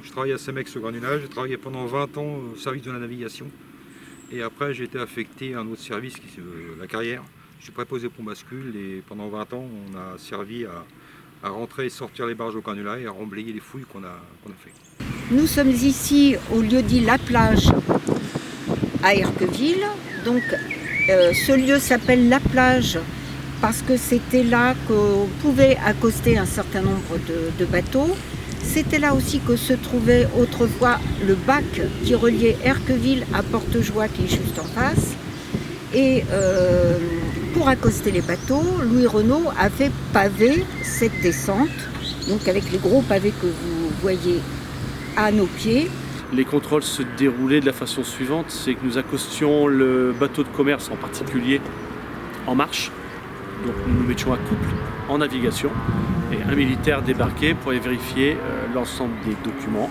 Je travaillais à Cemex au granulage, j'ai travaillé pendant 20 ans au service de la navigation. Et après, j'ai été affecté à un autre service, qui est la carrière. Je suis préposé pont bascule et pendant 20 ans, on a servi à rentrer et sortir les barges au granulat et à remblayer les fouilles qu'on a fait. Nous sommes ici au lieu-dit La Plage à Erqueville. Donc, ce lieu s'appelle La Plage parce que c'était là qu'on pouvait accoster un certain nombre de bateaux. C'était là aussi que se trouvait autrefois le bac qui reliait Erqueville à Portejoie, qui est juste en face. Et pour accoster les bateaux, Louis Renault a fait paver cette descente, donc avec les gros pavés que vous voyez à nos pieds. Les contrôles se déroulaient de la façon suivante, c'est que nous accostions le bateau de commerce en particulier en marche. Donc nous nous mettions à couple en navigation et un militaire débarquait pour vérifier l'ensemble des documents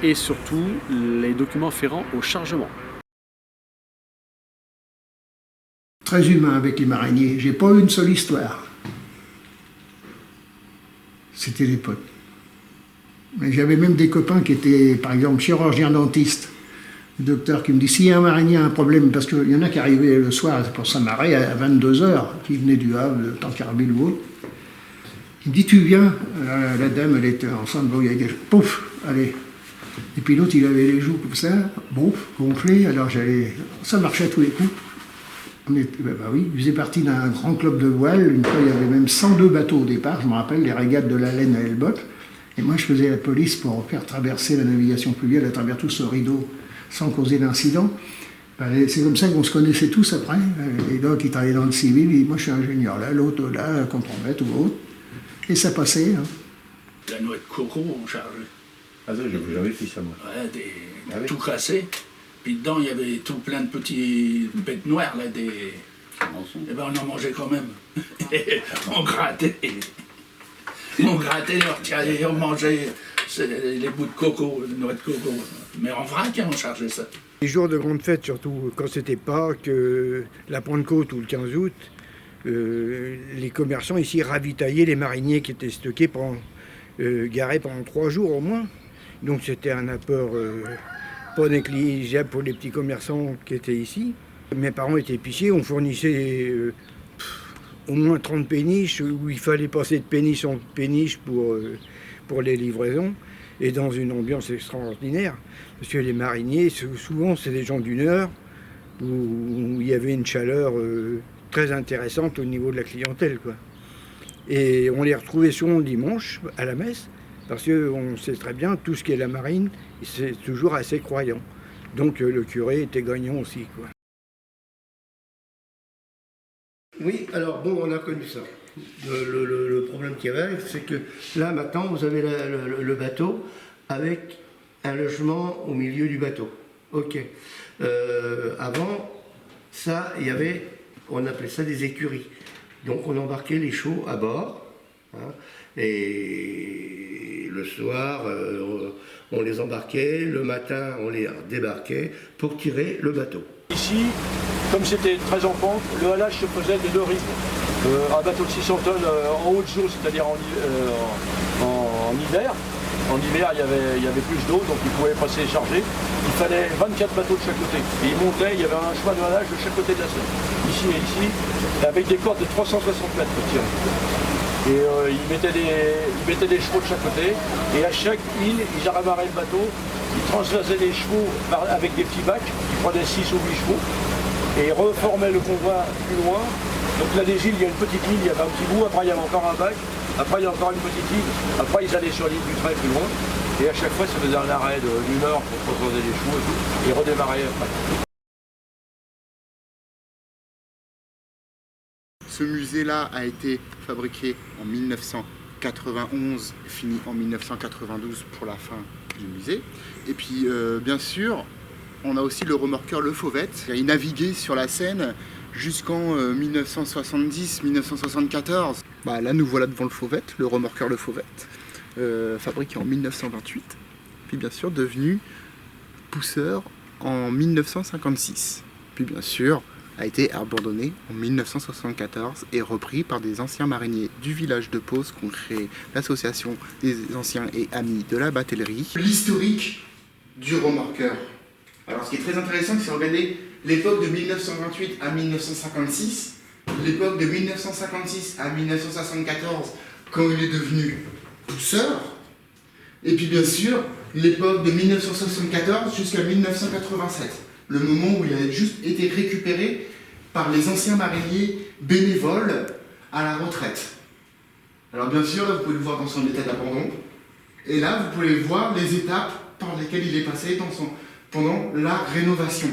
et surtout les documents afférents au chargement. Très humain avec les mariniers, j'ai pas eu une seule histoire. C'était des potes. Mais j'avais même des copains qui étaient, par exemple, chirurgiens dentistes. Le docteur qui me dit, si un marinier a un problème, parce qu'il y en a qui arrivaient le soir pour s'amarrer à 22h, qui venaient du Havre, de Tancarville ou autre. Il me dit, tu viens. La dame, elle était enceinte, bon, il y a pouf, allez. Et puis l'autre, il avait les joues comme ça, bon, gonflées, alors j'allais, ça marchait à tous les coups. Oui, il faisait partie d'un grand club de voile. Une fois, il y avait même 102 bateaux au départ, je me rappelle, les régates de la Laine à Elbot. Et moi, je faisais la police pour faire traverser la navigation fluviale à travers tout ce rideau sans causer d'incident. C'est comme ça qu'on se connaissait tous après. Les gars qui travaillaient dans le civil, ils disent, moi je suis ingénieur là, l'autre là, contremaître ou autre. Et ça passait. Hein. La noix de coco, on chargeait. Ah ça, j'avais fait ça moi. Ouais, tout cassé. Puis dedans, il y avait tout plein de petits bêtes noires, là, des... Et ben on en mangeait quand même. On grattait. On grattait, on mangeait les bouts de coco, les noix de coco. Mais en vrac, on chargeait ça. Les jours de grande fête, surtout quand c'était Pâques, la Pentecôte ou le 15 août, les commerçants ici ravitaillaient les mariniers qui étaient stockés, garés pendant 3 jours au moins. Donc c'était un apport pas négligeable pour les petits commerçants qui étaient ici. Mes parents étaient épiciers, on fournissait au moins 30 péniches, où il fallait passer de péniche en péniche pour les livraisons, et dans une ambiance extraordinaire, parce que les mariniers, souvent c'est des gens du Nord, où il y avait une chaleur très intéressante au niveau de la clientèle, quoi. Et on les retrouvait souvent le dimanche à la messe, parce qu'on sait très bien, tout ce qui est la marine, c'est toujours assez croyant. Donc le curé était gagnant aussi, quoi. Oui, alors bon, on a connu ça. Le problème qu'il y avait, c'est que là, maintenant, vous avez le bateau avec un logement au milieu du bateau. Ok. Avant, ça, il y avait, on appelait ça des écuries. Donc on embarquait les chevaux à bord, hein, et le soir, on les embarquait, le matin, on les débarquait pour tirer le bateau. Ici, comme c'était très en pente, le halage se faisait des 2 rives. Un bateau de 600 tonnes en haute eau, c'est-à-dire en hiver. En hiver, il y avait plus d'eau, donc il pouvait passer chargé. Il fallait 24 bateaux de chaque côté. Et ils montaient, il y avait un chemin de halage de chaque côté de la Seine. Ici et ici, avec des cordes de 360 mètres pour tirer. Et ils mettaient des chevaux de chaque côté. Et à chaque île, ils ramarraient le bateau. Ils transvasaient les chevaux avec des petits bacs. Ils prenaient 6 ou 8 chevaux. Et reformaient le convoi plus loin. Donc là, des îles, il y a une petite île, il y avait un petit bout. Après, il y avait encore un bac. Après, il y a encore une petite île. Après, ils allaient sur l'île du Trait plus loin. Et à chaque fois, ça faisait un arrêt d'une heure pour transvaser les chevaux et tout. Et redémarrer après. Ce musée-là a été fabriqué en 1991 et fini en 1992 pour la fin du musée. Et puis, bien sûr, on a aussi le remorqueur Le Fauvette. Il naviguait sur la Seine jusqu'en 1970-1974. Là, nous voilà devant le Fauvette, le remorqueur Le Fauvette, fabriqué en 1928. Puis, bien sûr, devenu pousseur en 1956. Puis, bien sûr, a été abandonné en 1974 et repris par des anciens mariniers du village de Pose qui ont créé l'association des anciens et amis de la batellerie. L'historique du remorqueur. Alors ce qui est très intéressant, c'est de regarder l'époque de 1928 à 1956, l'époque de 1956 à 1974 quand il est devenu pousseur, et puis bien sûr l'époque de 1974 jusqu'à 1987, le moment où il a juste été récupéré par les anciens mariniers bénévoles à la retraite. Alors bien sûr, là, vous pouvez le voir dans son état d'abandon, et là vous pouvez voir les étapes par lesquelles il est passé pendant la rénovation.